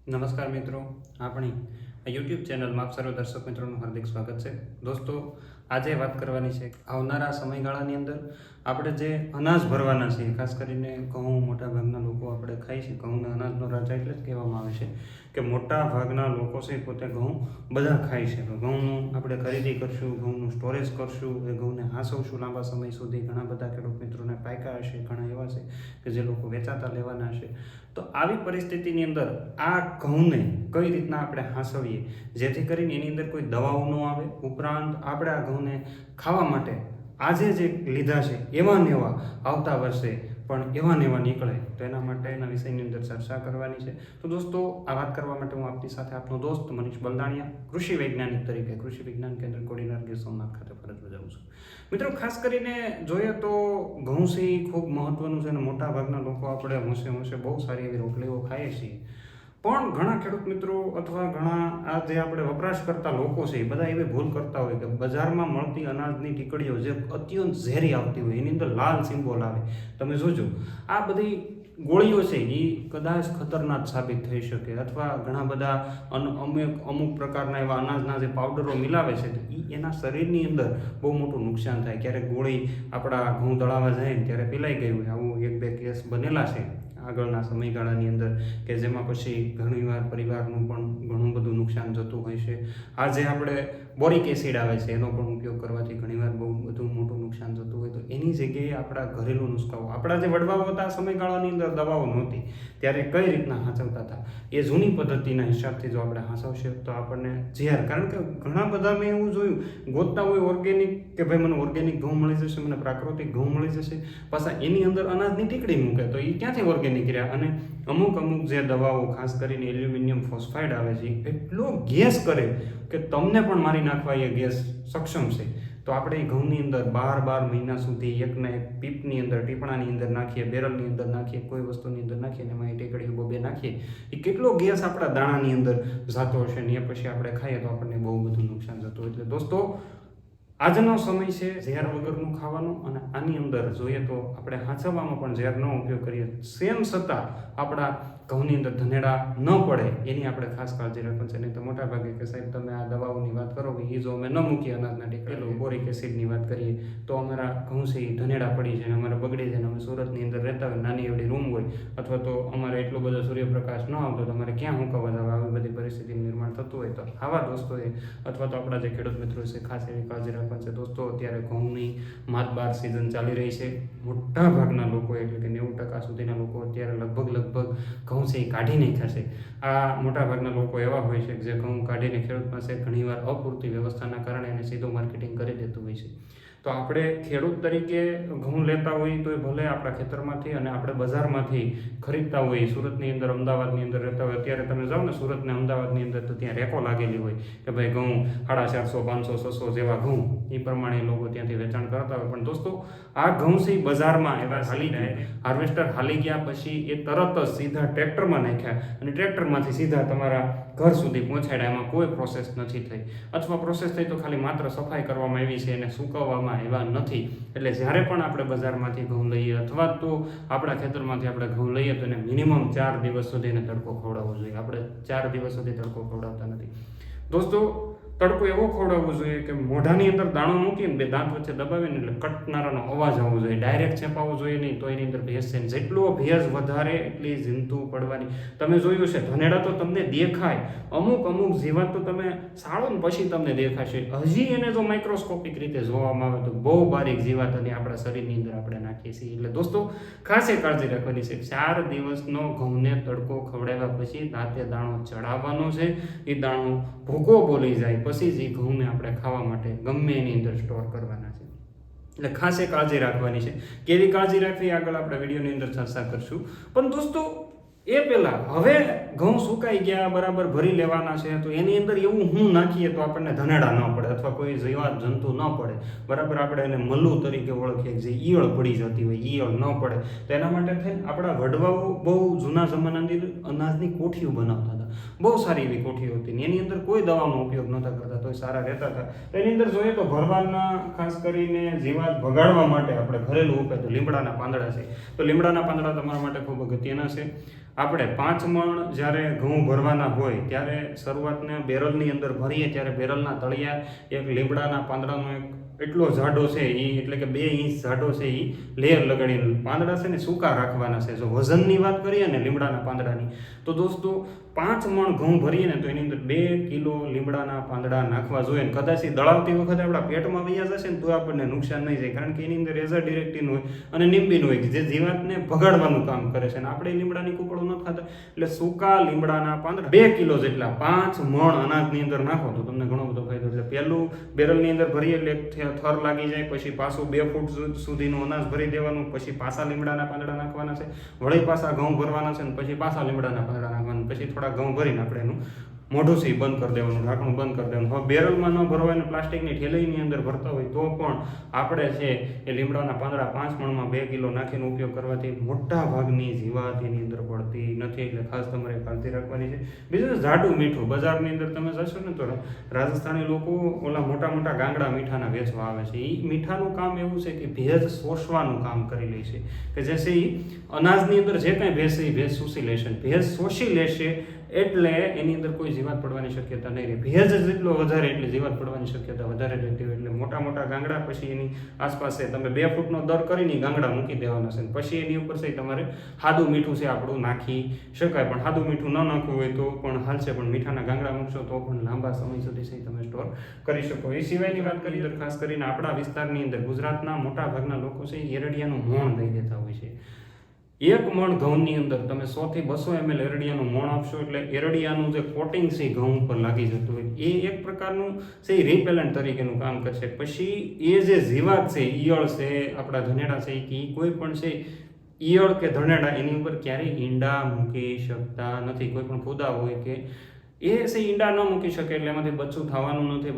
નમસ્કાર મિત્રો, આપણી યુટ્યુબ ચેનલમાં આપ સર્વ દર્શક મિત્રોનું હાર્દિક સ્વાગત છે. દોસ્તો, આજે વાત કરવાની છે આવનારા સમયગાળાની અંદર આપણે જે અનાજ ભરવાના છીએ, ખાસ કરીને ઘઉં મોટા ભાગના લોકો આપણે ખાઈએ છીએ. ઘઉંના અનાજનો રાજા એટલે જ કહેવામાં આવે છે કે મોટા ભાગના લોકો છે પોતે ઘઉં બધા ખાય છે. તો ઘઉંનું આપણે ખરીદી કરશું, ઘઉંનું સ્ટોરેજ કરશું, એ ઘઉંને હાંસવશું લાંબા સમય સુધી. ઘણા બધા ખેડૂત મિત્રોને પાક્યા હશે, ઘણા એવા છે કે જે લોકો વેચાતા લેવાના હશે. તો આવી પરિસ્થિતિની અંદર આ ઘઉંને કઈ રીતના આપણે હાંસવીએ જેથી કરીને એની અંદર કોઈ દવાઓ ન આવે, ઉપરાંત આપણે આ ઘઉંને ખાવા માટે આજે જે લીધા છે એવા ને એવા આવતા વર્ષે પણ એવા ને એવા નીકળે, તો એના માટે એના વિષયની અંદર ચર્ચા કરવાની છે. તો દોસ્તો, આ વાત કરવા માટે હું આપની સાથે આપનો દોસ્ત મનીષ બલદાણિયા, કૃષિ વૈજ્ઞાનિક તરીકે કૃષિ વિજ્ઞાન કેન્દ્ર કોડીનાર ગીર સોમનાથ ખાતે ફરજ બજાવું છું. મિત્રો, ખાસ કરીને જોઈએ તો ઘઉં છે ખૂબ મહત્વનું છે અને મોટા ભાગના લોકો આપણે હોંશે બહુ સારી એવી રોટલીઓ ખાઈએ છીએ. પણ ઘણા ખેડૂત મિત્રો અથવા ઘણા આ જે આપણે વપરાશ કરતા લોકો છે એ બધા એવી ભૂલ કરતા હોય કે બજારમાં મળતી અનાજની ટીકડીઓ જે અત્યંત ઝેરી આવતી હોય, એની અંદર લાલ સિમ્બોલ આવે. તમે જોજો, આ બધી ગોળીઓ છે એ કદાચ ખતરનાક સાબિત થઈ શકે, અથવા ઘણા બધા અમુક પ્રકારના એવા અનાજના જે પાવડરો મિલાવે છે તો એ એના શરીરની અંદર બહુ મોટું નુકસાન થાય. ક્યારેક ગોળી આપણા ઘઉં દળાવા જાય ને ત્યારે પીલાઈ ગઈ હોય, આવું 1-2 કેસ બનેલા છે આગળના સમયગાળાની અંદર, કે જેમાં પછી ઘણીવાર પરિવારનું પણ ઘણું બધું નુકસાન જતું હોય છે. આ જે આપણે બોરિક એસિડ આવે છે એનો પણ ઉપયોગ કરવાથી ઘણીવાર બહુ બધું મોટું નુકસાન જતું હોય. તો એની જગ્યાએ આપણા ઘરેલું નુસ્ખાઓ, આપણા જે વડવાઓ હતા સમયગાળાની અંદર દવાઓ નહોતી ત્યારે કઈ રીતના હાંચવતા હતા, એ જૂની પદ્ધતિના હિસાબથી જો આપણે હાંચવશે તો આપણને ઝેર, કારણ કે ઘણા બધા મેં એવું જોયું ગોતતા હોય ઓર્ગેનિક, કે ભાઈ મને ઓર્ગેનિક ઘઉં મળી જશે, મને પ્રાકૃતિક ઘઉં મળી જશે, પાછા એની અંદર અનાજની ટીકડી મૂકે, તો એ ક્યાંથી ઓર્ગેનિક રહ્યા. અને અમુક જે દવાઓ, ખાસ કરીને એલ્યુમિનિયમ ફોસ્ફાઇડ આવે છે, એટલો ગેસ કરે કે તમને પણ મારી નાખવા એ ગેસ સક્ષમ છે. તો આપણે એ ઘઉંની અંદર 12 મહિના સુધી એકના એક પીપની અંદર, ટીપણાની અંદર નાખીએ, બેરલની અંદર નાખીએ, કોઈ વસ્તુની અંદર નાખીએ, એમાં એ ટેકડીઓ બે નાખીએ, એ કેટલો ગેસ આપણા દાણાની અંદર જતો હશે ને એ પછી આપણે ખાઈએ તો આપણને બહુ બધું નુકસાન જતું હોય. એટલે દોસ્તો, આજનો સમય છે ઝેર વગરનું ખાવાનું, અને આની અંદર જોઈએ તો આપણે હાંચવવામાં પણ ઝેરનો ઉપયોગ કરીએ, સેમ છતાં આપણા ઘઉંની અંદર ધનેડા ન પડે એની આપણે ખાસ કાળજી રાખવાની છે. નહીં તો મોટા ભાગે કે સાહેબ તમે આ દવાઓની વાત કરો કે એ જો અમે ન મૂકીએ અનાજના ટીકડેલું, બોરિક એસિડની વાત કરીએ તો અમારા ઘઉં છે એ ધનેડા પડી જાય, અમારે બગડી જાય, અમે સુરતની અંદર રહેતા હોય, નાની એવડી રૂમ હોય, અથવા તો અમારે એટલો બધો સૂર્યપ્રકાશ ન આવતો તો અમારે ક્યાં મૂકવા જવા, આવી બધી પરિસ્થિતિનું નિર્માણ થતું હોય. તો આવા દોસ્તોએ અથવા તો આપણા જે ખેડૂત મિત્રો છે ખાસ એવી કાળજી રાખવાની છે. દોસ્તો, અત્યારે ઘઉંની માતબાર સિઝન ચાલી રહી છે. મોટા ભાગના લોકો, એટલે કે 90% સુધીના લોકો અત્યારે લગભગ ઘઉં છે એ કાઢી નાખ્યા છે. આ મોટા ભાગના લોકો એવા હોય છે કે જે ઘઉં કાઢીને ખેડૂત પાસે ઘણીવાર અપૂરતી વ્યવસ્થાના કારણે એને સીધું માર્કેટિંગ કરી દેતું હોય છે. તો આપણે ખેડૂત તરીકે ઘઉં લેતા હોઈએ તો એ ભલે આપણા ખેતરમાંથી અને આપણે બજારમાંથી ખરીદતા હોઈએ, સુરતની અંદર, અમદાવાદની અંદર રહેતા હોય, અત્યારે તમે જાઓ ને સુરત ને અમદાવાદની અંદર તો ત્યાં રેકો લાગેલી હોય કે ભાઈ ઘઉં 450, 500, 600 જેવા ઘઉં, એ પ્રમાણે લોકો ત્યાંથી વેચાણ કરતા હોય. પણ દોસ્તો, આ ઘઉં છે બજારમાં એવા હાલી ગયા, હાર્વેસ્ટર હાલી ગયા પછી એ તરત જ સીધા ટ્રેક્ટરમાં નાખ્યા અને ટ્રેક્ટરમાંથી સીધા તમારા ઘર સુધી પહોંચાડ્યા. એમાં કોઈ પ્રોસેસ નથી થઈ, અથવા પ્રોસેસ થઈ તો ખાલી માત્ર સફાઈ કરવામાં આવી છે, એને સૂકવવામાં એવા નથી. એટલે જ્યારે પણ આપણે બજારમાંથી ઘઉં લઈએ અથવા તો આપણા ખેતરમાંથી આપણે ઘઉં લઈએ તો એને મિનિમમ 4 દિવસ સુધી એને તડકો ખવડાવવો જોઈએ. આપણે 4 દિવસ સુધી તડકો ખવડાવતા નથી. દોસ્તો, તડકો એવો ખવડાવવો જોઈએ કે મોઢાની અંદર દાણો મૂકીને 2 દાંત વચ્ચે દબાવીને એટલે કટનારાનો અવાજ આવવો જોઈએ. ડાયરેક્ટ છેપાવવો જોઈએ નહીં, તો એની અંદર ભેજ છે. જેટલો ભેજ વધારે એટલી જંતુ પડવાની. તમે જોયું છે ધનેડા તો તમને દેખાય, અમુક જીવાત તો તમે સાળો ને પછી તમને દેખાશે. હજી એને જો માઇક્રોસ્કોપિક રીતે જોવામાં આવે તો બહુ બારીક જીવાત અને આપણા શરીરની અંદર આપણે નાખીએ છીએ. એટલે દોસ્તો, ખાસ એ કાળજી રાખવાની છે. 4 દિવસનો ઘઉંને તડકો ખવડાવ્યા પછી રાતે દાણો ચડાવવાનો છે. એ દાણો ભૂકો બોલી જાય પછી જ એ ઘઉંને આપણે ખાવા માટે ગમે એની અંદર સ્ટોર કરવાના છે. એટલે ખાસ એ કાળજી રાખવાની છે. કેવી કાળજી રાખવી આગળ આપણે વિડીયોની અંદર ચર્ચા કરશું. પણ દોસ્તો, એ પહેલાં હવે ઘઉં સુકાઈ ગયા, બરાબર ભરી લેવાના છે, તો એની અંદર એવું હું નાખીએ તો આપણને ધનેડા ન પડે અથવા કોઈ જીવાત જંતુ ન પડે, બરાબર. આપણે એને મલ્લું તરીકે ઓળખીએ, જે ઈયળ પડી જતી હોય, ઈયળ ન પડે, તો એના માટે થઈને આપણા વડવાઓ બહુ જૂના જમાનાની અનાજની કોઠીઓ બનાવતા હતા. બહુ સારી એવી કોઠીઓ હતી. એની અંદર કોઈ દવાનો ઉપયોગ નહોતા કરતા, તોય સારા રહેતા હતા. તો એની અંદર જોઈએ તો ભરવાડના ખાસ કરીને જીવાત ભગાડવા માટે આપણે ઘરેલું ઉપાય તો લીમડાના પાંદડા છે. તો લીમડાના પાંદડા તમારા માટે ખૂબ અગત્યના છે. આપણે 5 મણ જ્યારે ઘઉં ભરવાના હોય ત્યારે શરૂઆતને બેરલની અંદર ભરીએ ત્યારે બેરલના તળિયા એક લીમડાના પાંદડાનો એક એટલો જાડો છે એ, એટલે કે 2 ઇંચ જાડો છે એ લેયર લગાડીને પાંદડા છે ને સૂકા રાખવાના છે. જો વજનની વાત કરીએ ને લીમડાના પાંદડાની, તો દોસ્તો 5 મણ ઘઉં ભરીએ ને તો એની અંદર 2 કિલો લીમડાના પાંદડા નાખવા જોઈએ. કદાચ એ દળાવતી વખતે આપણા પેટમાં વૈયા જશે ને તો આપણને નુકસાન નહીં જાય, કારણ કે એની અંદર એઝાડિરેક્ટિન હોય અને નિમ્બિન હોય જે જીવાતને ભગાડવાનું કામ કરે છે. અને આપણે લીમડાની કૂપળો ન ખાતા, એટલે સૂકા લીમડાના પાંદડા 2 કિલો જેટલા 5 મણ અનાજની અંદર નાખો તો તમને ઘણો બધો ફાયદો. એટલે પહેલું બેરલની અંદર ભરીએ એટલે થર લાગી જાય, પછી પાછું 2 ફૂટ સુધીનું અનાજ ભરી દેવાનું, પછી પાછા લીમડાના પાંદડા નાખવાના છે, વળી પાછા ઘઉં ભરવાના છે, પછી પાછા લીમડાના પાંદડા નાખવાના, પછી થોડા ઘઉં ભરીને આપણે એનું મોઢું છે બંધ કરી દેવાનું, ઢાંકણું બંધ કરી દેવાનું. હવે બેરલમાં ન ભરવા અને પ્લાસ્ટિકની થેલીની અંદર ભરતા હોય તો પણ આપણે છે એ લીમડાના પાંદડા 5 મણમાં 2 કિલો નાખીને ઉપયોગ કરવાથી મોટા ભાગની જીવાત એની અંદર પડતી નથી. એટલે ખાસ તમારે કાળજી રાખવાની છે. બીજું જાડું મીઠું, બજારની અંદર તમે જશો ને તો રાજસ્થાની લોકો ઓલા મોટા મોટા ગાંગડા મીઠાના વેચવા આવે છે. એ મીઠાનું કામ એવું છે કે ભેજ શોષવાનું કામ કરી લે છે, કે જેસે એ અનાજની અંદર જે કાંઈ ભેજ છે એ ભેજ શોષી લેશે, ભેજ શોષી લેશે એટલે એની અંદર કોઈ જીવાત પડવાની શક્યતા નહીં રહે. ભેજ જેટલો વધારે એટલે જીવાત પડવાની શક્યતા વધારે રહેતી હોય. એટલે મોટા મોટા ગાંગડા પછી એની આસપાસ તમે 2 ફૂટનો દર કરીને ગાંગડા મૂકી દેવાના છે. પછી એની ઉપર છે તમારે સાદું મીઠું છે આપણું નાખી શકાય, પણ સાદું મીઠું ન નાખવું હોય તો પણ હાલશે, પણ મીઠાના ગાંગડા મૂકશો તો પણ લાંબા સમય સુધી છે તમે સ્ટોર કરી શકો. એ સિવાયની વાત કરીએ તો ખાસ કરીને આપણા વિસ્તારની અંદર ગુજરાતના મોટા ભાગના લોકો છે એરડિયાનું મોણ દઈ દેતા હોય છે. 1 મણ ઘઉંની અંદર તમે 100 થી 200 ml એરડિયાનું મોણ આપશો એટલે એરડિયાનું જે કોટિંગ છે ઘઉં ઉપર લાગી જતું હોય એ એક પ્રકારનું છે રિપેલન્ટ તરીકેનું કામ કરશે. પછી એ જે જીવાત છે, ઈયળ છે, આપણા ધનેડા છે, કે કોઈ પણ છે ઈયળ કે ધનેડા એની ઉપર ક્યારેય ઈંડા મૂકી શકતા નથી. કોઈ પણ ખુદા હોય કે એ છે ઈંડા ન મૂકી શકે એટલે એમાંથી બચ્ચું થવાનું નથી,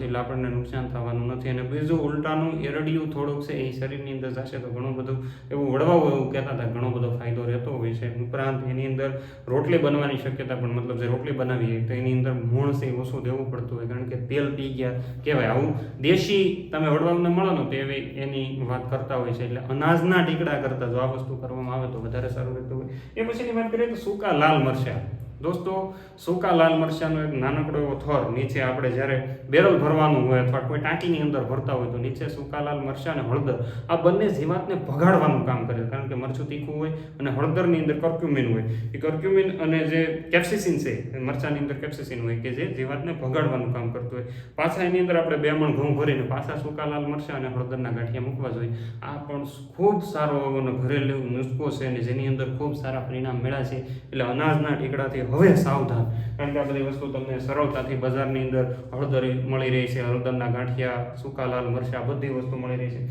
એટલે આપણને નુકસાન થવાનું નથી. અને બીજું ઉલટાનું એરડિયું થોડુંક છે એ શરીરની અંદર જશે તો ઘણું બધું એવું વળવાવું એવું કહેતા હતા, ઘણો બધો ફાયદો રહેતો હોય છે. ઉપરાંત એની અંદર રોટલી બનવાની શક્યતા પણ, મતલબ જે રોટલી બનાવીએ તો એની અંદર મૂળ છે ઓછું દેવું પડતું હોય, કારણ કે તેલ પી ગયા કહેવાય. આવું દેશી તમે વડવાઓને મળો ને તો એવી એની વાત કરતા હોય છે. એટલે અનાજના ટીકડા કરતા જો આ વસ્તુ કરવામાં આવે તો વધારે સારું રહેતું હોય. એ પછીની વાત કરીએ તો સૂકા લાલ મરચાં. દોસ્તો સૂકા લાલ મરચાંનો એક નાનકડો એવો થર નીચે આપણે જ્યારે બેરલ ભરવાનું હોય અથવા કોઈ ટાંકીની અંદર ભરતા હોય તો નીચે સૂકા લાલ મરચાં અને હળદર આ બંને જીવાતને ભગાડવાનું કામ કરે, કારણ કે મરચું તીખું હોય અને હળદરની અંદર કર્ક્યુમિન હોય. એ કર્ક્યુમિન અને જે કેપ્સિસિન છે મરચાંની અંદર કેપ્સિસિન હોય કે જે જીવાતને ભગાડવાનું કામ કરતું હોય. પાછા એની અંદર આપણે 2 મણ ઘઉં ભરીને પાછા સૂકા લાલ મરચાં અને હળદરના ગાંઠિયા મૂકવા જોઈએ. આ પણ ખૂબ સારો એવો ઘરેલું નુસ્ખો છે અને જેની અંદર ખૂબ સારા પરિણામ મળ્યા છે. એટલે અનાજના ટીકડાથી હવે સાવધાન, કારણ કે આ બધી વસ્તુ તમને સરળતાથી બજારની અંદર હળદર મળી રહી છે, હળદરના ગાંઠિયા, સૂકા લાલ મરચાં, બધી વસ્તુ મળી રહી છે.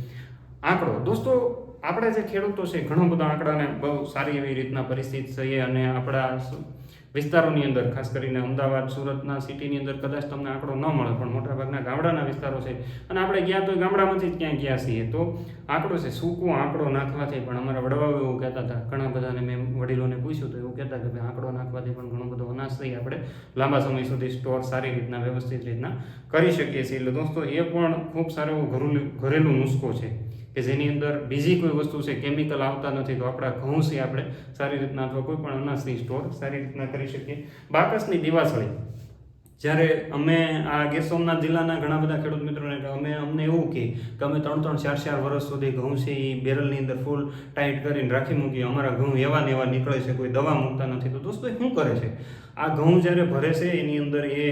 આંકડો દોસ્તો, આપણે જે ખેડૂતો છે ઘણો બધા આંકડાને બહુ સારી એવી રીતના પરિસ્થિતિ છે અને આપણા વિસ્તારોની અંદર ખાસ કરીને અમદાવાદ, સુરતના સિટીની અંદર કદાચ તમને આંકડો ન મળે, પણ મોટાભાગના ગામડાના વિસ્તારો છે અને આપણે ગયા તો ગામડામાંથી જ ક્યાં ગયા છીએ તો આંકડો છે. સૂકો આંકડો નાખવાથી પણ અમારા વડવાઓ એવું કહેતા હતા, ઘણા બધાને મેં વડીલોને પૂછ્યું તો એવું કહેતા કે ભાઈ આંકડો નાખવાથી પણ ઘણો બધો અનાજ થઈ આપણે લાંબા સમય સુધી સ્ટોર સારી રીતના વ્યવસ્થિત રીતના કરી શકીએ છીએ. એટલે દોસ્તો એ પણ ખૂબ સારો એવો ઘરેલું નુસ્ખો છે કે જેની અંદર બીજી કોઈ વસ્તુ છે કેમિકલ આવતા નથી. તો આપણા ઘઉં છે આપણે સારી રીતના અથવા કોઈ પણ અનાજની સ્ટોર સારી રીતના કરી શકીએ. બાકસની દિવાસળી, જ્યારે અમે આ ગીર સોમનાથ જિલ્લાના ઘણા બધા ખેડૂત મિત્રોને અમને એવું કે અમે 3-3, 4-4 વર્ષ સુધી ઘઉં છે એ બેરલની અંદર ફૂલ ટાઈટ કરીને રાખી મૂકીએ, અમારા ઘઉં એવા ને એવા નીકળે છે, કોઈ દવા મૂકતા નથી. તો દોસ્તો એ શું કરે છે, આ ઘઉં જ્યારે ભરે છે એની અંદર એ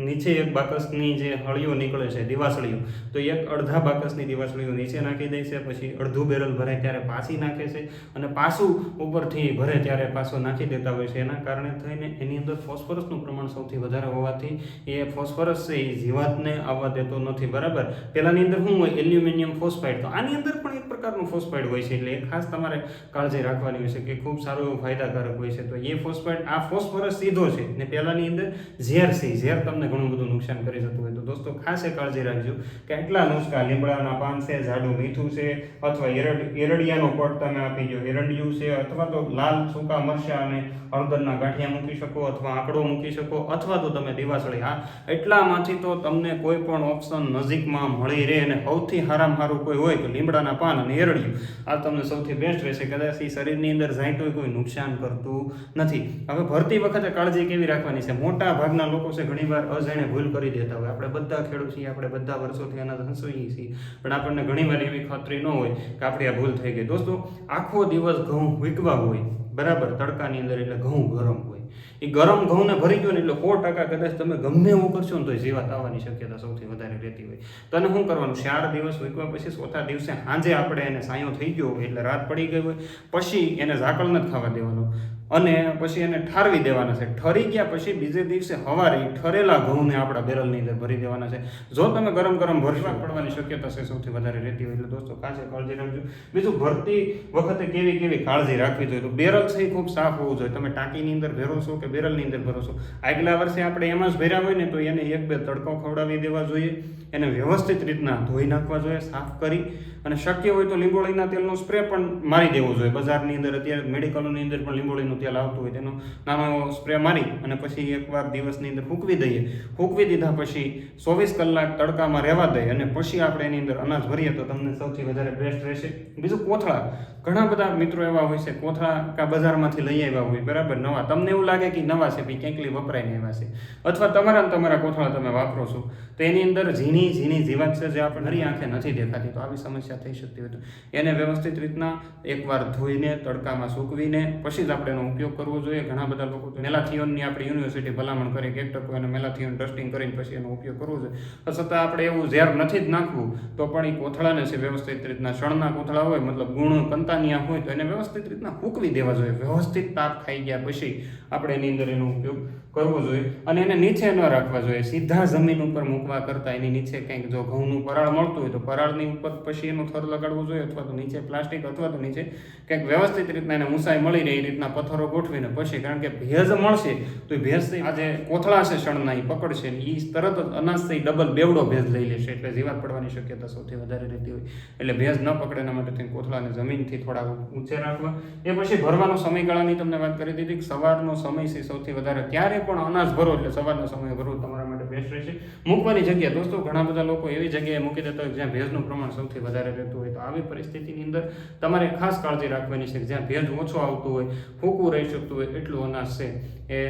નીચે એક બાકસની જે હળીઓ નીકળે છે દિવાસળીઓ, તો એક અડધા બાકસની દિવાસળીઓ નીચે નાખી દે છે, પછી અડધું બેરલ ભરાય ત્યારે પાછી નાખે છે અને પાછું ઉપરથી ભરે ત્યારે પાછું નાખી દેતા હોય છે. એના કારણે થઈને એની અંદર ફોસ્ફરસનું પ્રમાણ સૌથી વધારે હોવાથી એ ફોસ્ફરસ છે એ જીવાતને આવવા દેતો નથી. બરાબર, પહેલાંની અંદર શું હોય, એલ્યુમિનિયમ ફોસ્ફાઇડ, તો આની અંદર પણ એક પ્રકાર પ્રકારનું ફોસ્ફાઇડ હોય છે, એટલે એ ખાસ તમારે કાળજી રાખવાની હોય છે કે ખૂબ સારું એવું ફાયદાકારક હોય છે. તો એ ફોસ્ફાઇડ, આ ફોસ્ફરસ સીધો છે ને પહેલાની અંદર ઝેર છે, ઝેર તમને ઘણું બધું નુકસાન કરી શકતું હોય. તો દોસ્તો ખાસ એ કાળજી રાખજો કે એટલા નુસ્ખા, લીમડાના પાન છે, જાડું મીઠું છે, અથવા એરડિયાનો પટ તમે આપી દો, એરંડિયું છે, અથવા તો લાલ સૂકા મરચાં અને હળદરના ગાંઠિયા મૂકી શકો, અથવા આંકડો મૂકી શકો, અથવા તો તમે દિવાસળી. આ એટલામાંથી તો તમને કોઈ પણ ઓપ્શન નજીકમાં મળી રહે, અને સૌથી સારામાં સારું કોઈ હોય તો લીમડાના પાન અને એરડિયું, આ તમને સૌથી બેસ્ટ રહેશે. કદાચ એ શરીરની અંદર જાય તો કોઈ નુકસાન કરતું નથી. હવે ભરતી વખતે કાળજી કેવી રાખવાની છે? મોટા ભાગના લોકો છે ઘણીવાર અજાણે ભૂલ કરી દેતા હોય. આપણે બધા ખેડૂત છીએ, આપણે બધા વર્ષોથી અનાજ હંસવીએ છીએ, પણ આપણને ઘણીવાર એવી ખાતરી ન હોય કે આપણી આ ભૂલ થઈ ગઈ. દોસ્તો, આખો દિવસ ઘઉં વીકવા હોય બરાબર તડકાની અંદર, એટલે ઘઉં ગરમ હોય. એ ગરમ ઘઉંને ભરી ગયો ને એટલે 100% કદાચ તમે ગમે એવું કરશો ને તો જીવાત આવવાની શક્યતા સૌથી વધારે રહેતી હોય. તો એને શું કરવાનું? 4 દિવસ વીકવા પછી 4થા દિવસે સાંજે આપણે એને સાયો થઈ ગયો હોય એટલે રાત પડી ગઈ હોય પછી એને ઝાકળ નથી ખાવા દેવાનું, અને પછી એને ઠારવી દેવાના છે. ઠરી ગયા પછી બીજે દિવસે સવારે ઠરેલા ઘઉંને આપણા બેરલની અંદર ભરી દેવાના છે. જો તમે ગરમ ભરવા પડવાની શક્યતા છે સૌથી વધારે રહેતી હોય. એટલે દોસ્તો ખાસ કાળજી રાખજો. બીજું, ભરતી વખતે કેવી કાળજી રાખવી જોઈએ? તો બેરલ છે એ ખૂબ સાફ હોવું જોઈએ. તમે ટાંકીની અંદર ભરો છો કે બેરલની અંદર ભરો છો, આગલા વર્ષે આપણે એમાં જ ભર્યા હોય ને તો એને 1-2 તડકો ખવડાવી દેવા જોઈએ. એને વ્યવસ્થિત રીતના ધોઈ નાખવા જોઈએ, સાફ કરી, અને શક્ય હોય તો લીંબોળીના તેલનો સ્પ્રે પણ મારી દેવો જોઈએ. બજારની અંદર અત્યારે મેડિકલોની અંદર પણ લીંબોળીનું તેલ આવતું હોય, તેનો નાનો સ્પ્રે મારી અને પછી એકવાર દિવસની અંદર સૂકવી દઈએ. સૂકવી દીધા પછી 24 કલાક તડકામાં રહેવા દઈએ, અને પછી આપણે એની અંદર અનાજ ભરીએ તો તમને સૌથી વધારે બેસ્ટ રહેશે. બીજું, કોથળા. ઘણા બધા મિત્રો એવા હોય છે, કોથળા કા બજારમાંથી લઈ આવ્યા હોય બરાબર નવા, તમને એવું લાગે કે નવા છે, ભાઈ ક્યાંકલી વપરાઈને આવ્યા છે, અથવા તમારા કોથળા તમે વાપરો છો તો એની અંદર ઝીણી જીવાત છે જે આપણે નરી આંખે નથી દેખાતી. તો આવી સમસ્યા થઈ શકતી હોય તો એને વ્યવસ્થિત રીતના એકવાર ધોઈને તડકામાં સૂકવીને પછી જ આપણે એનો ઉપયોગ કરવો જોઈએ. ઘણા બધા લોકો તો મેલાથિયોનની આપણી યુનિવર્સિટી ભલામણ કરે કે 1 ટકો એને મેલાથિયોન ડસ્ટિંગ કરીને પછી એનો ઉપયોગ કરવો જોઈએ. છતાં આપણે એવું ઝેર નથી જ નાખવું તો પણ એ કોથળાને છે વ્યવસ્થિત રીતના, શણના કોથળા હોય મતલબ ગુણ કંતાનિયા હોય તો એને વ્યવસ્થિત રીતના સૂકવી દેવા જોઈએ. વ્યવસ્થિત તાપ ખાઈ ગયા પછી આપણે એની અંદર એનો ઉપયોગ કરવો જોઈએ. અને એને નીચે ન રાખવા જોઈએ, સીધા જમીન ઉપર મૂકવા કરતાં એની નીચે કંઈક જો ઘઉંનું પરાળ મળતું હોય તો પરાળની ઉપર પછી એનો થર લગાડવો જોઈએ, અથવા તો નીચે પ્લાસ્ટિક, અથવા તો નીચે કંઈક વ્યવસ્થિત રીતના એને ઊંચાઈ મળી રહે એ રીતના પથ્થરો ગોઠવીને પછી, કારણ કે ભેજ મળશે તો એ ભેજથી આ જે કોથળા છે શણના એ પકડશે ને એ તરત જ અનાજથી ડબલ બેવડો ભેજ લઈ લેશે, એટલે જીવાત પડવાની શક્યતા સૌથી વધારે રહેતી હોય. એટલે ભેજ ન પકડે એના માટે કોથળાને જમીનથી થોડા ઊંચે રાખવા. એ પછી ભરવાનો સમયગાળાની તમને વાત કરી દીધી કે સવારનો સમય છે સૌથી વધારે, ત્યારે પણ અનાજ ભરો એટલે સવારના સમયે ભરવું તમારા માટે બેસ્ટ રહેશે. મૂકવાની જગ્યા, દોસ્તો ઘણા બધા લોકો એવી જગ્યાએ મૂકી દેતા હોય જ્યાં ભેજનું પ્રમાણ સૌથી વધારે રહેતું હોય. તો આવી પરિસ્થિતિની અંદર તમારે ખાસ કાળજી રાખવાની છે કે જ્યાં ભેજ ઓછો આવતું હોય, સૂકું રહી શકતું હોય એટલું અનાજ છે એ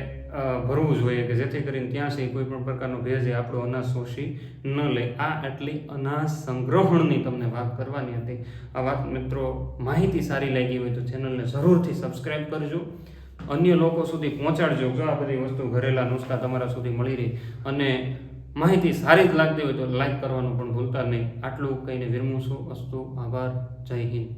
ભરવું જોઈએ, કે જેથી કરીને ત્યાં છે કોઈ પણ પ્રકારનો ભેજ એ આપણો અનાજ શોષી ન લે. આ આટલી અનાજ સંગ્રહણની તમને વાત કરવાની હતી. આ વાત મિત્રો માહિતી સારી લાગી હોય તો ચેનલને જરૂરથી સબસ્ક્રાઈબ કરજો, અન્ય લોકો સુધી પહોંચાડજો. જો આ બધી વસ્તુ ઘરેલા નુસ્ખા તમારા સુધી મળી રહી અને માહિતી સારી જ લાગતી હોય તો લાઈક કરવાનું પણ ભૂલતા નહીં. આટલું કહીને વિરમું છું. અસ્તુ, આભાર, જય હિન્દ.